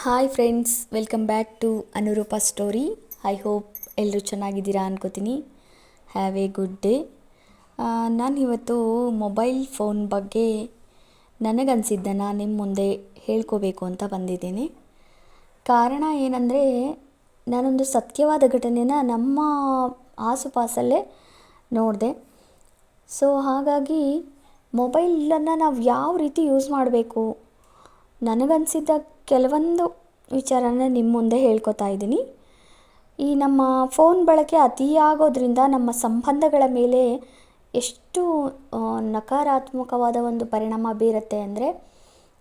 Hi friends, welcome back to Anurupa story. I hope ಎಲ್ಲರೂ ಚೆನ್ನಾಗಿದ್ದೀರಾ ಅನ್ಕೋತೀನಿ. Have a good day. ನಾನು ಇವತ್ತು ಮೊಬೈಲ್ ಫೋನ್ ಬಗ್ಗೆ ನನಗನ್ಸಿದ್ದನ್ನು ನಿಮ್ಮ ಮುಂದೆ ಹೇಳ್ಕೋಬೇಕು ಅಂತ ಬಂದಿದ್ದೀನಿ. ಕಾರಣ ಏನಂದರೆ, ನಾನೊಂದು ಸತ್ಯವಾದ ಘಟನೆನ ನಮ್ಮ ಆಸುಪಾಸಲ್ಲೇ ನೋಡಿದೆ. ಸೊ ಹಾಗಾಗಿ ಮೊಬೈಲನ್ನು ನಾವು ಯಾವ ರೀತಿ ಯೂಸ್ ಮಾಡಬೇಕು, ನನಗನ್ಸಿದ್ದ ಕೆಲವೊಂದು ವಿಚಾರನ ನಿಮ್ಮ ಮುಂದೆ ಹೇಳ್ಕೊತಾ ಇದ್ದೀನಿ. ಈ ನಮ್ಮ ಫೋನ್ ಬಳಕೆ ಅತಿಯಾಗೋದ್ರಿಂದ ನಮ್ಮ ಸಂಬಂಧಗಳ ಮೇಲೆ ಎಷ್ಟು ನಕಾರಾತ್ಮಕವಾದ ಒಂದು ಪರಿಣಾಮ ಬೀರುತ್ತೆ ಅಂದರೆ,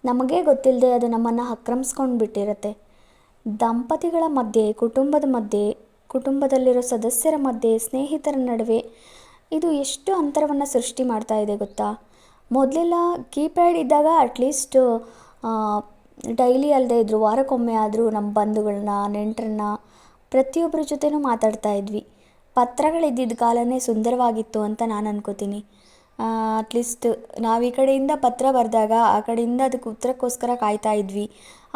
ನಮಗೇ ಗೊತ್ತಿಲ್ಲದೆ ಅದು ನಮ್ಮನ್ನು ಆಕ್ರಮಿಸ್ಕೊಂಡು ಬಿಟ್ಟಿರುತ್ತೆ. ದಂಪತಿಗಳ ಮಧ್ಯೆ, ಕುಟುಂಬದ ಮಧ್ಯೆ, ಕುಟುಂಬದಲ್ಲಿರೋ ಸದಸ್ಯರ ಮಧ್ಯೆ, ಸ್ನೇಹಿತರ ನಡುವೆ ಇದು ಎಷ್ಟು ಅಂತರವನ್ನು ಸೃಷ್ಟಿ ಮಾಡ್ತಾ ಇದೆ ಗೊತ್ತಾ. ಮೊದಲೆಲ್ಲ ಕೀಪ್ಯಾಡ್ ಇದ್ದಾಗ ಅಟ್ಲೀಸ್ಟ್ ಡೈಲಿ ಅಲ್ಲದೆ ಇದ್ದರು ವಾರಕ್ಕೊಮ್ಮೆ ಆದರೂ ನಮ್ಮ ಬಂಧುಗಳನ್ನ, ನೆಂಟರನ್ನ, ಪ್ರತಿಯೊಬ್ಬರ ಜೊತೆನೂ ಮಾತಾಡ್ತಾ ಇದ್ವಿ. ಪತ್ರಗಳಿದ್ದಿದ್ದ ಕಾಲನೇ ಸುಂದರವಾಗಿತ್ತು ಅಂತ ನಾನು ಅನ್ಕೋತೀನಿ. ಅಟ್ಲೀಸ್ಟ್ ನಾವು ಈ ಕಡೆಯಿಂದ ಪತ್ರ ಬರೆದಾಗ ಆ ಕಡೆಯಿಂದ ಅದಕ್ಕೆ ಉತ್ತರಕ್ಕೋಸ್ಕರ ಕಾಯ್ತಾ ಇದ್ವಿ.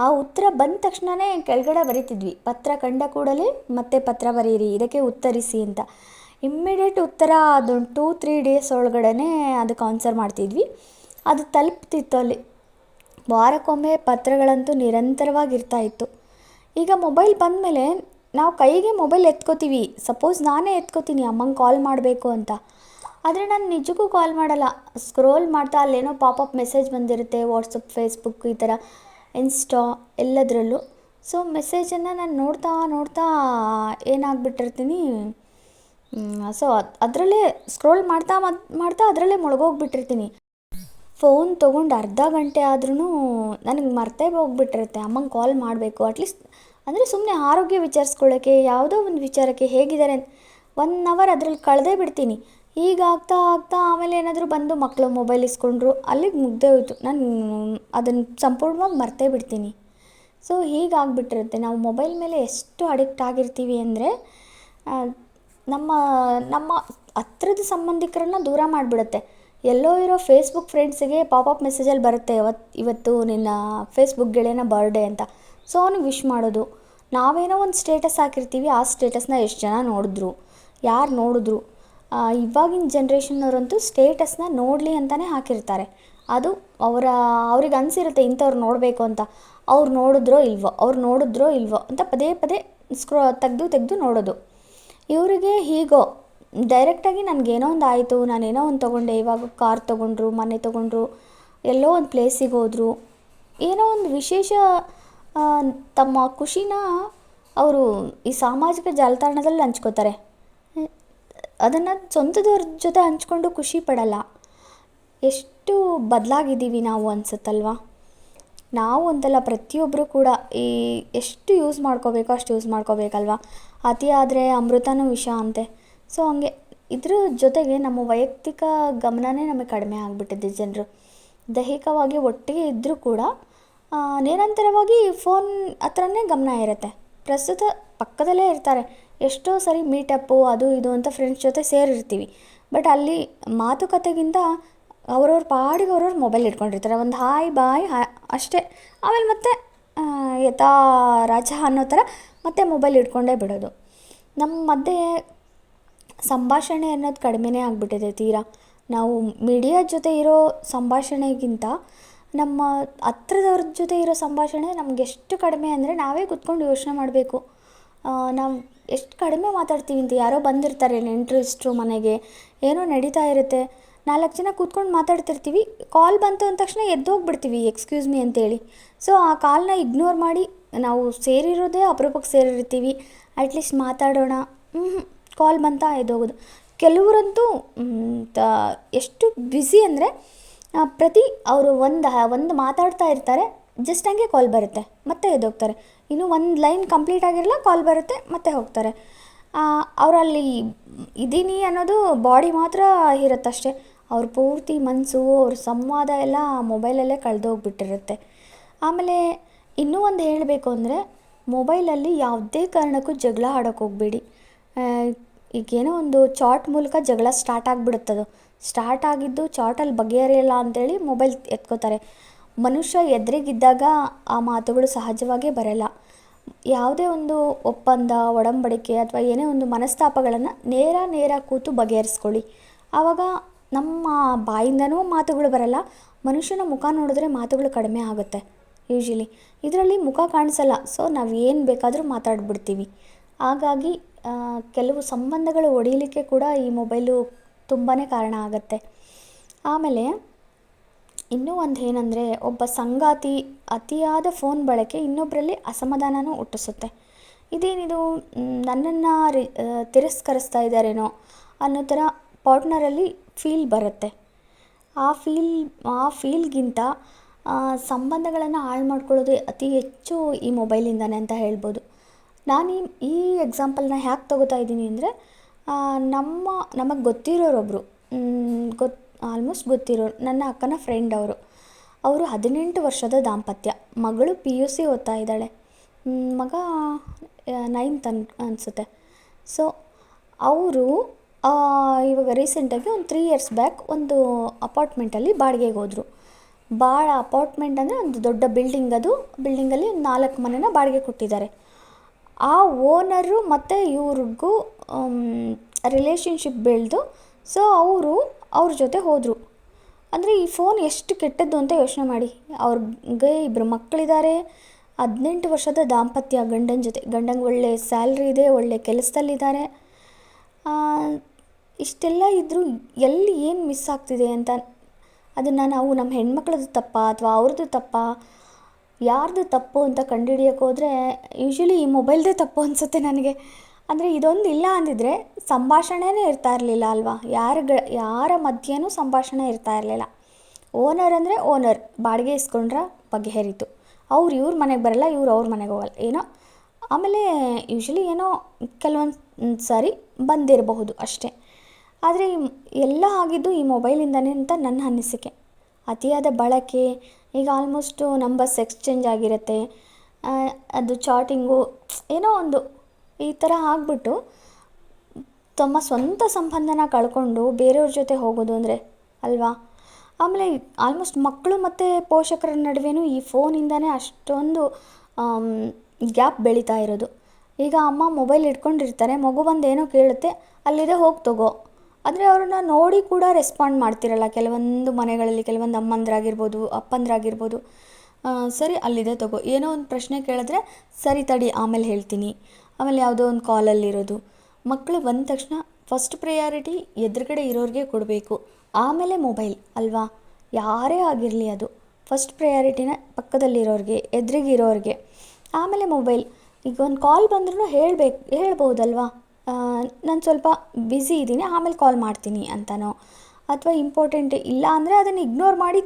ಆ ಉತ್ತರ ಬಂದ ತಕ್ಷಣವೇ ಕೆಳಗಡೆ ಬರೀತಿದ್ವಿ, ಪತ್ರ ಕಂಡ ಕೂಡಲೇ ಮತ್ತೆ ಪತ್ರ ಬರೀರಿ, ಇದಕ್ಕೆ ಉತ್ತರಿಸಿ ಅಂತ. ಇಮ್ಮಿಡಿಯೇಟ್ ಉತ್ತರ ಅದೊಂದು 2-3 ಡೇಸ್ ಒಳಗಡೆ ಅದಕ್ಕೆ ಆನ್ಸರ್ ಮಾಡ್ತಿದ್ವಿ. ಅದು ತಲುಪ್ತಿತ್ತು ಅಲ್ಲಿ. ವಾರಕ್ಕೊಮ್ಮೆ ಪತ್ರಗಳಂತೂ ನಿರಂತರವಾಗಿರ್ತಾ ಇತ್ತು. ಈಗ ಮೊಬೈಲ್ ಬಂದಮೇಲೆ ನಾವು ಕೈಗೆ ಮೊಬೈಲ್ ಎತ್ಕೋತೀವಿ. ಸಪೋಸ್ ನಾನೇ ಎತ್ಕೋತೀನಿ ಅಮ್ಮಂಗೆ ಕಾಲ್ ಮಾಡಬೇಕು ಅಂತ, ಆದರೆ ನಾನು ನಿಜಕ್ಕೂ ಕಾಲ್ ಮಾಡಲ್ಲ. ಸ್ಕ್ರೋಲ್ ಮಾಡ್ತಾ ಅಲ್ಲೇನೋ ಪಾಪಪ್ ಮೆಸೇಜ್ ಬಂದಿರುತ್ತೆ, ವಾಟ್ಸಪ್, ಫೇಸ್ಬುಕ್, ಈ ಥರ ಇನ್ಸ್ಟಾ ಎಲ್ಲದರಲ್ಲೂ. ಸೊ ಮೆಸೇಜನ್ನು ನಾನು ನೋಡ್ತಾ ಏನಾಗ್ಬಿಟ್ಟಿರ್ತೀನಿ, ಸೊ ಅದರಲ್ಲೇ ಸ್ಕ್ರೋಲ್ ಮಾಡ್ತಾ ಅದರಲ್ಲೇ ಮುಳುಗೋಗ್ಬಿಟ್ಟಿರ್ತೀನಿ. ಫೋನ್ ತೊಗೊಂಡು ಅರ್ಧ ಗಂಟೆ ಆದ್ರೂ ನನಗೆ ಮರ್ತೇ ಹೋಗ್ಬಿಟ್ಟಿರುತ್ತೆ ಅಮ್ಮಂಗೆ ಕಾಲ್ ಮಾಡಬೇಕು. ಅಟ್ಲೀಸ್ಟ್ ಅಂದರೆ ಸುಮ್ಮನೆ ಆರೋಗ್ಯ ವಿಚಾರಿಸ್ಕೊಳ್ಳೋಕ್ಕೆ, ಯಾವುದೋ ಒಂದು ವಿಚಾರಕ್ಕೆ ಹೇಗಿದ್ದಾರೆ ಅಂತ 1 ಅವರ್ ಅದರಲ್ಲಿ ಕಳೆದೇ ಬಿಡ್ತೀನಿ. ಈಗ ಆಗ್ತಾ ಆಮೇಲೆ ಏನಾದರೂ ಬಂದು ಮಕ್ಕಳು ಮೊಬೈಲ್ ಇಸ್ಕೊಂಡ್ರು, ಅಲ್ಲಿಗೆ ಮುಗ್ದೇ ಹೋಯ್ತು. ನಾನು ಅದನ್ನು ಸಂಪೂರ್ಣವಾಗಿ ಮರ್ತೇ ಬಿಡ್ತೀನಿ. ಸೊ ಹೀಗಾಗ್ಬಿಟ್ಟಿರುತ್ತೆ. ನಾವು ಮೊಬೈಲ್ ಮೇಲೆ ಎಷ್ಟು ಅಡಿಕ್ಟ್ ಆಗಿರ್ತೀವಿ ಅಂದರೆ, ನಮ್ಮ ಹತ್ರದ ಸಂಬಂಧಿಕರನ್ನು ದೂರ ಮಾಡಿಬಿಡುತ್ತೆ. ಎಲ್ಲೋ ಇರೋ ಫೇಸ್ಬುಕ್ ಫ್ರೆಂಡ್ಸಿಗೆ ಪಾಪಪ್ ಮೆಸೇಜಲ್ಲಿ ಬರುತ್ತೆ, ಇವತ್ತು ನಿನ್ನ ಫೇಸ್ಬುಕ್ ಗೆಳೆಯನ ಬರ್ಡೇ ಅಂತ. ಸೊ ಅವನಿಗೆ ವಿಶ್ ಮಾಡೋದು. ನಾವೇನೋ ಒಂದು ಸ್ಟೇಟಸ್ ಹಾಕಿರ್ತೀವಿ, ಆ ಸ್ಟೇಟಸ್ನ ಎಷ್ಟು ಜನ ನೋಡಿದ್ರು, ಯಾರು ನೋಡಿದ್ರು. ಇವಾಗಿನ ಜನ್ರೇಷನ್ನವರಂತೂ ಸ್ಟೇಟಸ್ನ ನೋಡಲಿ ಅಂತಲೇ ಹಾಕಿರ್ತಾರೆ. ಅದು ಅವ್ರಿಗೆ ಅನಿಸಿರುತ್ತೆ ಇಂಥವ್ರು ನೋಡಬೇಕು ಅಂತ. ಅವ್ರು ನೋಡಿದ್ರೋ ಇಲ್ವೋ ಅಂತ ಪದೇ ತೆಗೆದು ನೋಡೋದು. ಇವರಿಗೆ ಹೀಗೋ ಡೈರೆಕ್ಟಾಗಿ ನನಗೇನೋ ಒಂದು ಆಯಿತು, ನಾನೇನೋ ಒಂದು ತೊಗೊಂಡೆ, ಇವಾಗ ಕಾರ್ ತೊಗೊಂಡ್ರು, ಮನೆ ತೊಗೊಂಡ್ರು, ಎಲ್ಲೋ ಒಂದು ಪ್ಲೇಸಿಗೆ ಹೋದರು, ಏನೋ ಒಂದು ವಿಶೇಷ ತಮ್ಮ ಖುಷಿನ ಅವರು ಈ ಸಾಮಾಜಿಕ ಜಾಲತಾಣದಲ್ಲಿ ಹಂಚ್ಕೋತಾರೆ. ಅದನ್ನು ಸ್ವಂತದವ್ರ ಜೊತೆ ಹಂಚ್ಕೊಂಡು ಖುಷಿ ಪಡಲ್ಲ. ಎಷ್ಟು ಬದಲಾಗಿದ್ದೀವಿ ನಾವು ಅನಿಸುತ್ತಲ್ವ. ನಾವು ಅಂತಲ್ಲ, ಪ್ರತಿಯೊಬ್ಬರು ಕೂಡ ಈ ಎಷ್ಟು ಯೂಸ್ ಮಾಡ್ಕೋಬೇಕೋ ಅಷ್ಟು ಯೂಸ್ ಮಾಡ್ಕೋಬೇಕಲ್ವ. ಅತಿ ಆದರೆ ಅಮೃತನೂ ವಿಷ ಅಂತೆ. ಸೊ ಹಂಗೆ ಇದ್ರ ಜೊತೆಗೆ ನಮ್ಮ ವೈಯಕ್ತಿಕ ಗಮನನೇ ನಮಗೆ ಕಡಿಮೆ ಆಗಿಬಿಟ್ಟಿದೆ. ಜನರು ದೈಹಿಕವಾಗಿ ಒಟ್ಟಿಗೆ ಇದ್ದರೂ ಕೂಡ ನಿರಂತರವಾಗಿ ಫೋನ್ ಹತ್ರನೇ ಗಮನ ಇರುತ್ತೆ. ಪ್ರಸ್ತುತ ಪಕ್ಕದಲ್ಲೇ ಇರ್ತಾರೆ. ಎಷ್ಟೋ ಸರಿ ಮೀಟಪ್ಪು ಅದು ಇದು ಅಂತ ಫ್ರೆಂಡ್ಸ್ ಜೊತೆ ಸೇರಿರ್ತೀವಿ. ಬಟ್ ಅಲ್ಲಿ ಮಾತುಕತೆಗಿಂತ ಅವ್ರವ್ರ ಪಾಡಿಗೆ ಮೊಬೈಲ್ ಇಟ್ಕೊಂಡಿರ್ತಾರೆ. ಒಂದು ಹಾಯ್ ಬಾಯ್ ಅಷ್ಟೇ. ಆಮೇಲೆ ಮತ್ತೆ ಯಥಾ ರಾಜ ಅನ್ನೋ ಥರ ಮತ್ತೆ ಮೊಬೈಲ್ ಇಟ್ಕೊಂಡೇ ಬಿಡೋದು. ನಮ್ಮ ಮಧ್ಯೆ ಸಂಭಾಷಣೆ ಅನ್ನೋದು ಕಡಿಮೆನೇ ಆಗಿಬಿಟ್ಟಿದೆ ತೀರಾ. ನಾವು ಮೀಡಿಯಾ ಜೊತೆ ಇರೋ ಸಂಭಾಷಣೆಗಿಂತ ನಮ್ಮ ಹತ್ರದವ್ರ ಜೊತೆ ಇರೋ ಸಂಭಾಷಣೆ ನಮ್ಗೆ ಎಷ್ಟು ಕಡಿಮೆ ಅಂದರೆ, ನಾವೇ ಕೂತ್ಕೊಂಡು ಯೋಚನೆ ಮಾಡಬೇಕು. ನಾವು ಎಷ್ಟು ಕಡಿಮೆ ಮಾತಾಡ್ತೀವಿ ಅಂತ. ಯಾರೋ ಬಂದಿರ್ತಾರೆ ನೆಂಟರು ಇಷ್ಟರು ಮನೆಗೆ, ಏನೋ ನಡೀತಾ ಇರುತ್ತೆ, 4 ಜನ ಕೂತ್ಕೊಂಡು ಮಾತಾಡ್ತಿರ್ತೀವಿ. ಕಾಲ್ ಬಂತು ಅಂದ ತಕ್ಷಣ ಎದ್ದೋಗ್ಬಿಡ್ತೀವಿ, ಎಕ್ಸ್ಕ್ಯೂಸ್ ಮೀ ಅಂತೇಳಿ. ಸೊ ಆ ಕಾಲ್ನ ಇಗ್ನೋರ್ ಮಾಡಿ ನಾವು ಸೇರಿರೋದೇ ಅಪರೂಪಕ್ಕೆ ಸೇರಿರ್ತೀವಿ. ಅಟ್ಲೀಸ್ಟ್ ಮಾತಾಡೋಣ, ಕಾಲ್ ಬಂತಾ ಎದ್ದೋಗೋದು. ಕೆಲವರಂತೂ ಎಷ್ಟು ಬ್ಯುಸಿ ಅಂದರೆ, ಅವರು ಒಂದು ಮಾತಾಡ್ತಾ ಇರ್ತಾರೆ, ಜಸ್ಟ್ ಹಂಗೆ ಕಾಲ್ ಬರುತ್ತೆ, ಮತ್ತೆ ಎದ್ದೋಗ್ತಾರೆ. ಇನ್ನೂ ಒಂದು ಲೈನ್ ಕಂಪ್ಲೀಟ್ ಆಗಿರಲ್ಲ, ಕಾಲ್ ಬರುತ್ತೆ, ಮತ್ತೆ ಹೋಗ್ತಾರೆ. ಅವರಲ್ಲಿ ಇದ್ದೀನಿ ಅನ್ನೋದು ಬಾಡಿ ಮಾತ್ರ ಇರುತ್ತಷ್ಟೇ. ಅವ್ರ ಪೂರ್ತಿ ಮನಸ್ಸು, ಅವ್ರ ಸಂವಾದ ಎಲ್ಲ ಮೊಬೈಲಲ್ಲೇ ಕಳೆದೋಗ್ಬಿಟ್ಟಿರುತ್ತೆ. ಆಮೇಲೆ ಇನ್ನೂ ಒಂದು ಹೇಳಬೇಕು ಅಂದರೆ, ಮೊಬೈಲಲ್ಲಿ ಯಾವುದೇ ಕಾರಣಕ್ಕೂ ಜಗಳ ಆಡೋಕ್ಕೆ ಹೋಗಬೇಡಿ. ಈಗೇನೋ ಒಂದು ಚಾಟ್ ಮೂಲಕ ಜಗಳ ಸ್ಟಾರ್ಟ್ ಆಗಿಬಿಡುತ್ತದು. ಸ್ಟಾರ್ಟ್ ಆಗಿದ್ದು ಚಾಟಲ್ಲಿ ಬಗೆಹರಿಯಲ್ಲ ಅಂಥೇಳಿ ಮೊಬೈಲ್ ಎತ್ಕೋತಾರೆ. ಮನುಷ್ಯ ಎದುರಿಗಿದ್ದಾಗ ಆ ಮಾತುಗಳು ಸಹಜವಾಗೇ ಬರಲ್ಲ. ಯಾವುದೇ ಒಂದು ಒಪ್ಪಂದ, ಒಡಂಬಡಿಕೆ ಅಥವಾ ಏನೇ ಒಂದು ಮನಸ್ತಾಪಗಳನ್ನು ನೇರ ಕೂತು ಬಗೆಹರಿಸ್ಕೊಳ್ಳಿ. ಆವಾಗ ನಮ್ಮ ಬಾಯಿಂದನೂ ಮಾತುಗಳು ಬರಲ್ಲ, ಮನುಷ್ಯನ ಮುಖ ನೋಡಿದ್ರೆ ಮಾತುಗಳು ಕಡಿಮೆ ಆಗುತ್ತೆ ಯೂಶ್ವಲಿ. ಇದರಲ್ಲಿ ಮುಖ ಕಾಣಿಸಲ್ಲ, ಸೊ ನಾವು ಏನು ಬೇಕಾದರೂ ಮಾತಾಡ್ಬಿಡ್ತೀವಿ. ಹಾಗಾಗಿ ಕೆಲವು ಸಂಬಂಧಗಳು ಒಡೆಯಲಿಕ್ಕೆ ಕೂಡ ಈ ಮೊಬೈಲು ತುಂಬಾ ಕಾರಣ ಆಗುತ್ತೆ. ಆಮೇಲೆ ಇನ್ನೂ ಒಂದು ಏನಂದರೆ, ಒಬ್ಬ ಸಂಗಾತಿ ಅತಿಯಾದ ಫೋನ್ ಬಳಕೆ ಇನ್ನೊಬ್ಬರಲ್ಲಿ ಅಸಮಾಧಾನನೂ ಹುಟ್ಟಿಸುತ್ತೆ. ಇದೇನಿದು, ನನ್ನನ್ನು ತಿರಸ್ಕರಿಸ್ತಾ ಇದ್ದಾರೇನೋ ಅನ್ನೋ ಥರ ಪಾರ್ಟ್ನರಲ್ಲಿ ಫೀಲ್ ಬರುತ್ತೆ. ಆ ಫೀಲ್ಗಿಂತ ಸಂಬಂಧಗಳನ್ನು ಹಾಳು ಮಾಡ್ಕೊಳ್ಳೋದೇ ಅತಿ ಹೆಚ್ಚು ಈ ಮೊಬೈಲಿಂದಾನೆ ಅಂತ ಹೇಳ್ಬೋದು. ನಾನು ಈ ಎಕ್ಸಾಂಪಲ್ನ ಯಾಕೆ ತಗೋತಾ ಇದ್ದೀನಿ ಅಂದರೆ, ನಮಗೆ ಗೊತ್ತಿರೋರೊಬ್ಬರು, ಆಲ್ಮೋಸ್ಟ್ ಗೊತ್ತಿರೋರು, ನನ್ನ ಅಕ್ಕನ ಫ್ರೆಂಡ್ ಅವರು 18 ವರ್ಷದ ದಾಂಪತ್ಯ. ಮಗಳು PUC ಓದ್ತಾ ಇದ್ದಾಳೆ, ಮಗ 9th ಅನಿಸುತ್ತೆ. ಸೊ ಅವರು ಇವಾಗ ರೀಸೆಂಟಾಗಿ ಒಂದು 3 years ಬ್ಯಾಕ್ ಒಂದು ಅಪಾರ್ಟ್ಮೆಂಟಲ್ಲಿ ಬಾಡಿಗೆಗೆ ಹೋದರು. ಅಪಾರ್ಟ್ಮೆಂಟ್ ಅಂದರೆ ಒಂದು ದೊಡ್ಡ ಬಿಲ್ಡಿಂಗ್, ಅದು ಬಿಲ್ಡಿಂಗಲ್ಲಿ ಒಂದು 4 ಮನೆನ ಬಾಡಿಗೆ ಕೊಟ್ಟಿದ್ದಾರೆ. ಆ ಓನರು ಮತ್ತು ಇವ್ರಿಗೂ ರಿಲೇಷನ್ಶಿಪ್ ಬೆಳೆದು, ಸೊ ಅವ್ರ ಜೊತೆ ಹೋದರು. ಅಂದರೆ ಈ ಫೋನ್ ಎಷ್ಟು ಕೆಟ್ಟದ್ದು ಅಂತ ಯೋಚನೆ ಮಾಡಿ. ಅವ್ರಿಗೆ 2 ಮಕ್ಕಳಿದ್ದಾರೆ, 18 ವರ್ಷದ ದಾಂಪತ್ಯ ಗಂಡನ ಜೊತೆ. ಗಂಡಂಗೆ ಒಳ್ಳೆ ಸ್ಯಾಲ್ರಿ ಇದೆ, ಒಳ್ಳೆ ಕೆಲಸದಲ್ಲಿದ್ದಾರೆ. ಇಷ್ಟೆಲ್ಲ ಇದ್ದರೂ ಎಲ್ಲಿ ಏನು ಮಿಸ್ ಆಗ್ತಿದೆ ಅಂತ, ಅದನ್ನು ನಾವು ನಮ್ಮ ಹೆಣ್ಮಕ್ಳದ್ದು ತಪ್ಪ ಅಥವಾ ಅವ್ರದ್ದು ತಪ್ಪ, ಯಾರ್ದು ತಪ್ಪು ಅಂತ ಕಂಡುಹಿಡಿಯೋಕೆ ಹೋದರೆ ಯೂಶ್ವಲಿ ಈ ಮೊಬೈಲ್ದೇ ತಪ್ಪು ಅನಿಸುತ್ತೆ ನನಗೆ. ಅಂದರೆ ಇದೊಂದು ಇಲ್ಲ ಅಂದಿದ್ರೆ ಸಂಭಾಷಣೆನೇ ಇರ್ತಾ ಇರಲಿಲ್ಲ ಅಲ್ವಾ. ಯಾರ ಮಧ್ಯೆನೂ ಸಂಭಾಷಣೆ ಇರ್ತಾ ಇರಲಿಲ್ಲ. ಓನರ್ ಅಂದರೆ ಓನರ್, ಬಾಡಿಗೆ ಇಸ್ಕೊಂಡ್ರೆ ಬಗೆಹರಿತು. ಇವ್ರ ಮನೆಗೆ ಬರಲ್ಲ, ಅವ್ರ ಮನೆಗೆ ಹೋಗಲ್ಲ, ಏನೋ. ಆಮೇಲೆ ಯೂಶ್ವಲಿ ಏನೋ ಕೆಲವೊಂದು ಸಾರಿ ಬಂದಿರಬಹುದು ಅಷ್ಟೇ. ಆದರೆ ಎಲ್ಲ ಆಗಿದ್ದು ಈ ಮೊಬೈಲಿಂದನೇ ಅಂತ ನನ್ನ ಅನಿಸಿಕೆ. ಅತಿಯಾದ ಬಳಕೆ, ಈಗ ಆಲ್ಮೋಸ್ಟು ನಂಬರ್ಸ್ ಎಕ್ಸ್ಚೇಂಜ್ ಆಗಿರುತ್ತೆ, ಅದು ಚಾಟಿಂಗು ಏನೋ ಒಂದು ಈ ಥರ ಆಗಿಬಿಟ್ಟು ತಮ್ಮ ಸ್ವಂತ ಸಂಬಂಧನ ಕಳ್ಕೊಂಡು ಬೇರೆಯವ್ರ ಜೊತೆ ಹೋಗೋದು ಅಂದರೆ ಅಲ್ವಾ. ಆಮೇಲೆ ಆಲ್ಮೋಸ್ಟ್ ಮಕ್ಕಳು ಮತ್ತು ಪೋಷಕರ ನಡುವೆನೂ ಈ ಫೋನಿಂದನೇ ಅಷ್ಟೊಂದು ಗ್ಯಾಪ್ ಬೆಳೀತಾ ಇರೋದು. ಈಗ ಅಮ್ಮ ಮೊಬೈಲ್ ಇಟ್ಕೊಂಡಿರ್ತಾರೆ, ಮಗು ಬಂದು ಏನೋ ಕೇಳುತ್ತೆ, ಅಲ್ಲಿದೆ ಹೋಗಿ ತಗೋ. ಆದರೆ ಅವ್ರನ್ನ ನೋಡಿ ಕೂಡ ರೆಸ್ಪಾಂಡ್ ಮಾಡ್ತಿರಲ್ಲ ಕೆಲವೊಂದು ಮನೆಗಳಲ್ಲಿ. ಕೆಲವೊಂದು ಅಮ್ಮಂದ್ರಾಗಿರ್ಬೋದು, ಅಪ್ಪಂದ್ರಾಗಿರ್ಬೋದು, ಸರಿ ಅಲ್ಲಿದೆ ತಗೋ. ಏನೋ ಒಂದು ಪ್ರಶ್ನೆ ಕೇಳಿದ್ರೆ ಸರಿ ತಡಿ ಆಮೇಲೆ ಹೇಳ್ತೀನಿ. ಆಮೇಲೆ ಯಾವುದೋ ಒಂದು ಕಾಲಲ್ಲಿರೋದು. ಮಕ್ಕಳು ಬಂದ ತಕ್ಷಣ ಫಸ್ಟ್ ಪ್ರಯಾರಿಟಿ ಎದುರುಗಡೆ ಇರೋರಿಗೆ ಕೊಡಬೇಕು, ಆಮೇಲೆ ಮೊಬೈಲ್ ಅಲ್ವಾ. ಯಾರೇ ಆಗಿರಲಿ, ಅದು ಫಸ್ಟ್ ಪ್ರಯಾರಿಟಿನ ಪಕ್ಕದಲ್ಲಿರೋರಿಗೆ, ಎದುರಿಗಿರೋರಿಗೆ, ಆಮೇಲೆ ಮೊಬೈಲ್. ಈಗ ಒಂದು ಕಾಲ್ ಬಂದ್ರೂ ಹೇಳ್ಬೋದಲ್ವಾ, ನಾನು ಸ್ವಲ್ಪ ಬ್ಯುಸಿ ಇದ್ದೀನಿ ಆಮೇಲೆ ಕಾಲ್ ಮಾಡ್ತೀನಿ ಅಂತನೋ, ಅಥವಾ ಇಂಪಾರ್ಟೆಂಟ್ ಇಲ್ಲ ಅಂದರೆ ಅದನ್ನು ಇಗ್ನೋರ್ ಮಾಡಿ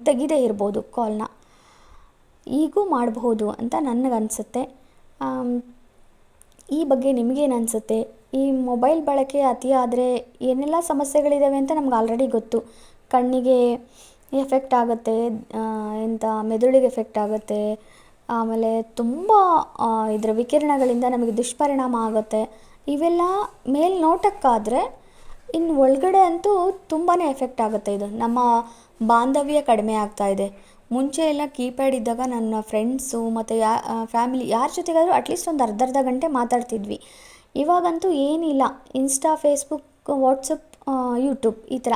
ತೆಗೆದೇ ಇರ್ಬೋದು ಕಾಲ್ನ. ಈಗೂ ಮಾಡಬಹುದು ಅಂತ ನನಗನ್ಸುತ್ತೆ. ಈ ಬಗ್ಗೆ ನಿಮಗೇನು ಅನಿಸುತ್ತೆ? ಈ ಮೊಬೈಲ್ ಬಳಕೆ ಅತಿ ಆದರೆ ಏನೆಲ್ಲ ಸಮಸ್ಯೆಗಳಿದ್ದಾವೆ ಅಂತ ನಮ್ಗೆ ಆಲ್ರೆಡಿ ಗೊತ್ತು. ಕಣ್ಣಿಗೆ ಎಫೆಕ್ಟ್ ಆಗುತ್ತೆ, ಮೆದುಳಿಗೆ ಎಫೆಕ್ಟ್ ಆಗುತ್ತೆ. ಆಮೇಲೆ ತುಂಬ ಇದರ ವಿಕಿರಣಗಳಿಂದ ನಮಗೆ ದುಷ್ಪರಿಣಾಮ ಆಗುತ್ತೆ. ಇವೆಲ್ಲ ಮೇಲ್ನೋಟಕ್ಕಾದರೆ ಇನ್ನು ಒಳಗಡೆ ಅಂತೂ ತುಂಬಾ ಎಫೆಕ್ಟ್ ಆಗುತ್ತೆ. ಇದು ನಮ್ಮ ಬಾಂಧವ್ಯ ಕಡಿಮೆ ಆಗ್ತಾಯಿದೆ. ಮುಂಚೆ ಎಲ್ಲ ಕೀಪ್ಯಾಡ್ ಇದ್ದಾಗ ನನ್ನ ಫ್ರೆಂಡ್ಸು ಮತ್ತು ಫ್ಯಾಮಿಲಿ ಯಾರ ಜೊತೆಗಾದರೂ ಅಟ್ಲೀಸ್ಟ್ ಒಂದು ಅರ್ಧ ಗಂಟೆ ಮಾತಾಡ್ತಿದ್ವಿ. ಇವಾಗಂತೂ ಏನಿಲ್ಲ, ಇನ್ಸ್ಟಾ, ಫೇಸ್ಬುಕ್, ವಾಟ್ಸಪ್, ಯೂಟ್ಯೂಬ್ ಈ ಥರ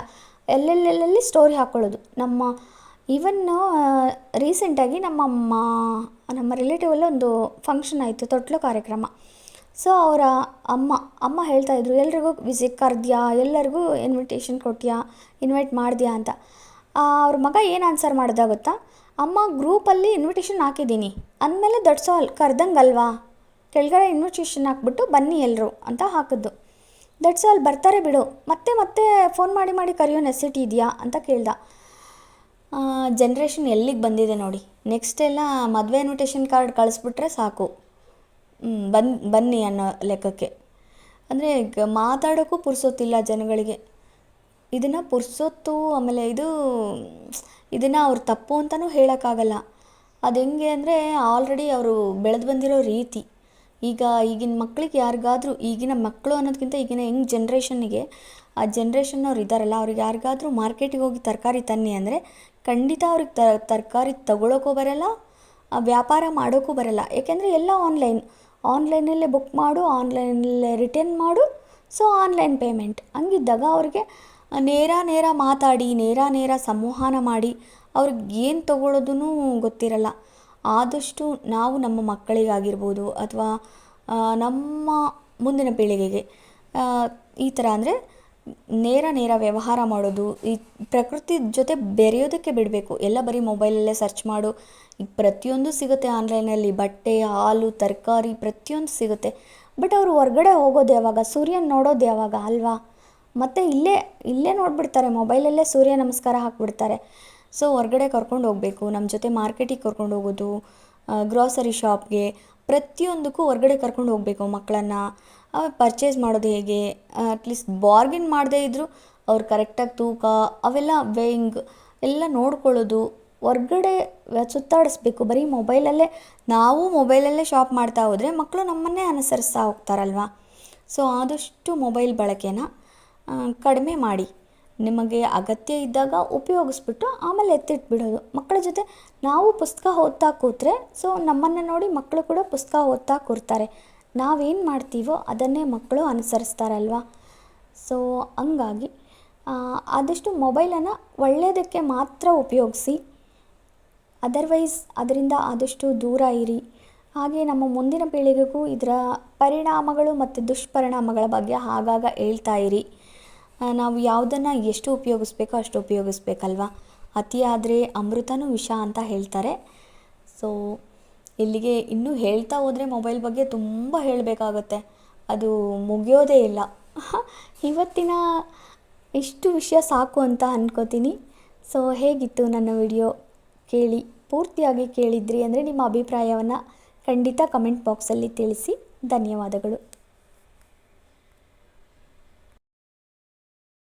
ಎಲ್ಲೆಲ್ಲೆಲ್ಲಿ ಸ್ಟೋರಿ ಹಾಕ್ಕೊಳ್ಳೋದು. ಈವನ್ನು ರೀಸೆಂಟಾಗಿ ನಮ್ಮ ರಿಲೇಟಿವಲ್ಲಿ ಒಂದು ಫಂಕ್ಷನ್ ಆಯಿತು, ತೊಟ್ಲು ಕಾರ್ಯಕ್ರಮ. ಸೊ ಅವರ ಅಮ್ಮ ಹೇಳ್ತಾಯಿದ್ರು, ಎಲ್ರಿಗೂ ವಿಸಿಟ್ ಕರೆದ್ಯಾ, ಎಲ್ಲರಿಗೂ ಇನ್ವಿಟೇಷನ್ ಕೊಟ್ಯಾ, ಇನ್ವೈಟ್ ಮಾಡಿದ್ಯಾ ಅಂತ. ಅವ್ರ ಮಗ ಏನು ಆನ್ಸರ್ ಮಾಡ್ದ ಗೊತ್ತಾ, ಅಮ್ಮ ಗ್ರೂಪಲ್ಲಿ ಇನ್ವಿಟೇಷನ್ ಹಾಕಿದ್ದೀನಿ ಅಂದಮೇಲೆ ದಟ್ಸ್ ಆಲ್, ಕರ್ದಂಗಲ್ವಾ, ಕೆಳಗಡೆ ಇನ್ವಿಟೇಷನ್ ಹಾಕ್ಬಿಟ್ಟು ಬನ್ನಿ ಎಲ್ಲರೂ ಅಂತ ಹಾಕಿದ್ದು. ದಟ್ಸ್ ಆಲ್, ಬರ್ತಾರೆ ಬಿಡು, ಮತ್ತೆ ಫೋನ್ ಮಾಡಿ ಕರೆಯೋ ನೆಸಿಟಿ ಇದೆಯಾ ಅಂತ ಕೇಳ್ದ. ಜನ್ರೇಷನ್ ಎಲ್ಲಿಗೆ ಬಂದಿದೆ ನೋಡಿ. ನೆಕ್ಸ್ಟ್ ಎಲ್ಲ ಮದುವೆ ಇನ್ವಿಟೇಷನ್ ಕಾರ್ಡ್ ಕಳಿಸ್ಬಿಟ್ರೆ ಸಾಕು, ಬನ್ನಿ ಅನ್ನೋ ಲೆಕ್ಕಕ್ಕೆ. ಅಂದರೆ ಮಾತಾಡೋಕ್ಕೂ ಪುರ್ಸೊತ್ತಿಲ್ಲ ಜನಗಳಿಗೆ. ಇದನ್ನು ಪುರ್ಸೊತ್ತು, ಆಮೇಲೆ ಇದನ್ನು ಅವ್ರು ತಪ್ಪು ಅಂತಲೂ ಹೇಳೋಕ್ಕಾಗಲ್ಲ. ಅದು ಹೆಂಗೆ ಅಂದರೆ ಆಲ್ರೆಡಿ ಅವರು ಬೆಳೆದು ಬಂದಿರೋ ರೀತಿ. ಈಗಿನ ಮಕ್ಕಳಿಗೆ ಯಾರಿಗಾದರೂ, ಈಗಿನ ಮಕ್ಕಳು ಅನ್ನೋದಕ್ಕಿಂತ ಈಗಿನ ಯಂಗ್ ಜನ್ರೇಷನ್ನಿಗೆ ಆ ಜನ್ರೇಷನ್ನವ್ರು ಇದ್ದಾರಲ್ಲ, ಅವ್ರಿಗೆ ಯಾರಿಗಾದ್ರೂ ಮಾರ್ಕೆಟಿಗೆ ಹೋಗಿ ತರಕಾರಿ ತನ್ನಿ ಅಂದರೆ ಖಂಡಿತ ಅವ್ರಿಗೆ ತರಕಾರಿ ತಗೊಳ್ಳೋಕ್ಕೂ ಬರಲ್ಲ, ವ್ಯಾಪಾರ ಮಾಡೋಕ್ಕೂ ಬರಲ್ಲ. ಏಕೆಂದರೆ ಎಲ್ಲ ಆನ್ಲೈನಲ್ಲೇ ಬುಕ್ ಮಾಡು, ಆನ್ಲೈನಲ್ಲೇ ರಿಟರ್ನ್ ಮಾಡು, ಸೊ ಆನ್ಲೈನ್ ಪೇಮೆಂಟ್. ಹಂಗಿದ್ದಾಗ ಅವ್ರಿಗೆ ನೇರ ಮಾತಾಡಿ, ನೇರ ಸಂವಹನ ಮಾಡಿ ಅವ್ರಿಗೆ ಏನು ತೊಗೊಳೋದೂ ಗೊತ್ತಿರಲ್ಲ. ಆದಷ್ಟು ನಾವು ನಮ್ಮ ಮಕ್ಕಳಿಗಾಗಿರ್ಬೋದು ಅಥವಾ ನಮ್ಮ ಮುಂದಿನ ಪೀಳಿಗೆಗೆ ಈ ಥರ ಅಂದರೆ ನೇರ ವ್ಯವಹಾರ ಮಾಡೋದು, ಈ ಪ್ರಕೃತಿ ಜೊತೆ ಬೆರೆಯೋದಕ್ಕೆ ಬಿಡಬೇಕು. ಎಲ್ಲ ಬರೀ ಮೊಬೈಲಲ್ಲೇ ಸರ್ಚ್ ಮಾಡು, ಈಗ ಪ್ರತಿಯೊಂದು ಸಿಗುತ್ತೆ ಆನ್ಲೈನಲ್ಲಿ, ಬಟ್ಟೆ, ಹಾಲು, ತರಕಾರಿ ಪ್ರತಿಯೊಂದು ಸಿಗುತ್ತೆ. ಬಟ್ ಅವರು ಹೊರ್ಗಡೆ ಹೋಗೋದು ಯಾವಾಗ, ಸೂರ್ಯನ ನೋಡೋದು ಯಾವಾಗ ಅಲ್ವಾ? ಮತ್ತು ಇಲ್ಲೇ ನೋಡಿಬಿಡ್ತಾರೆ, ಮೊಬೈಲಲ್ಲೇ ಸೂರ್ಯ ನಮಸ್ಕಾರ ಹಾಕಿಬಿಡ್ತಾರೆ. ಸೊ ಹೊರ್ಗಡೆ ಕರ್ಕೊಂಡು ಹೋಗಬೇಕು, ನಮ್ಮ ಜೊತೆ ಮಾರ್ಕೆಟಿಗೆ ಕರ್ಕೊಂಡು ಹೋಗೋದು, ಗ್ರಾಸರಿ ಶಾಪ್ಗೆ, ಪ್ರತಿಯೊಂದಕ್ಕೂ ಹೊರ್ಗಡೆ ಕರ್ಕೊಂಡು ಹೋಗಬೇಕು ಮಕ್ಕಳನ್ನು. ಪರ್ಚೇಸ್ ಮಾಡೋದು ಹೇಗೆ, ಅಟ್ಲೀಸ್ಟ್ ಬಾರ್ಗಿನ್ ಮಾಡದೇ ಇದ್ದರೂ ಅವ್ರು ಕರೆಕ್ಟಾಗಿ ತೂಕ ಅವೆಲ್ಲ ವೇಯಿಂಗ್ ಎಲ್ಲ ನೋಡ್ಕೊಳ್ಳೋದು, ಹೊರ್ಗಡೆ ಸುತ್ತಾಡಿಸ್ಬೇಕು. ಬರೀ ನಾವು ಮೊಬೈಲಲ್ಲೇ ಶಾಪ್ ಮಾಡ್ತಾ ಹೋದರೆ ಮಕ್ಕಳು ನಮ್ಮನ್ನೇ ಅನುಸರಿಸ್ತಾ ಹೋಗ್ತಾರಲ್ವ. ಸೊ ಆದಷ್ಟು ಮೊಬೈಲ್ ಬಳಕೆನ ಕಡಿಮೆ ಮಾಡಿ, ನಿಮಗೆ ಅಗತ್ಯ ಇದ್ದಾಗ ಉಪಯೋಗಿಸ್ಬಿಟ್ಟು ಆಮೇಲೆ ಎತ್ತಿಟ್ಬಿಡೋದು. ಮಕ್ಕಳ ಜೊತೆ ನಾವು ಪುಸ್ತಕ ಓದ್ತಾ ಕೂತ್ರೆ ಸೊ ನಮ್ಮನ್ನು ನೋಡಿ ಮಕ್ಕಳು ಕೂಡ ಪುಸ್ತಕ ಓದ್ತಾ ಕೂರ್ತಾರೆ. ನಾವೇನು ಮಾಡ್ತೀವೋ ಅದನ್ನೇ ಮಕ್ಕಳು ಅನುಸರಿಸ್ತಾರಲ್ವ. ಸೊ ಹಂಗಾಗಿ ಆದಷ್ಟು ಮೊಬೈಲನ್ನು ಒಳ್ಳೆಯದಕ್ಕೆ ಮಾತ್ರ ಉಪಯೋಗಿಸಿ, ಅದರ್ವೈಸ್ ಅದರಿಂದ ಆದಷ್ಟು ದೂರ ಇರಿ. ಹಾಗೆ ನಮ್ಮ ಮುಂದಿನ ಪೀಳಿಗೆಗೂ ಇದರ ಪರಿಣಾಮಗಳು ಮತ್ತು ದುಷ್ಪರಿಣಾಮಗಳ ಬಗ್ಗೆ ಆಗಾಗ ಹೇಳ್ತಾ ಇರಿ. ನಾವು ಯಾವುದನ್ನು ಎಷ್ಟು ಉಪಯೋಗಿಸ್ಬೇಕೋ ಅಷ್ಟು ಉಪಯೋಗಿಸ್ಬೇಕಲ್ವ. ಅತಿಯಾದರೆ ಅಮೃತನೂ ವಿಷ ಅಂತ ಹೇಳ್ತಾರೆ. ಸೊ ಇಲ್ಲಿಗೆ ಇನ್ನೂ ಹೇಳ್ತಾ ಹೋದರೆ ಮೊಬೈಲ್ ಬಗ್ಗೆ ತುಂಬ ಹೇಳಬೇಕಾಗತ್ತೆ, ಅದು ಮುಗಿಯೋದೇ ಇಲ್ಲ. ಇವತ್ತಿನ ಇಷ್ಟು ವಿಷಯ ಸಾಕು ಅಂತ ಅಂದ್ಕೋತೀನಿ. ಸೊ ಹೇಗಿತ್ತು ನನ್ನ ವಿಡಿಯೋ? ಪೂರ್ತಿಯಾಗಿ ಕೇಳಿದ್ರಿ ಅಂದರೆ ನಿಮ್ಮ ಅಭಿಪ್ರಾಯವನ್ನು ಖಂಡಿತ ಕಮೆಂಟ್ ಬಾಕ್ಸಲ್ಲಿ ತಿಳಿಸಿ. ಧನ್ಯವಾದಗಳು.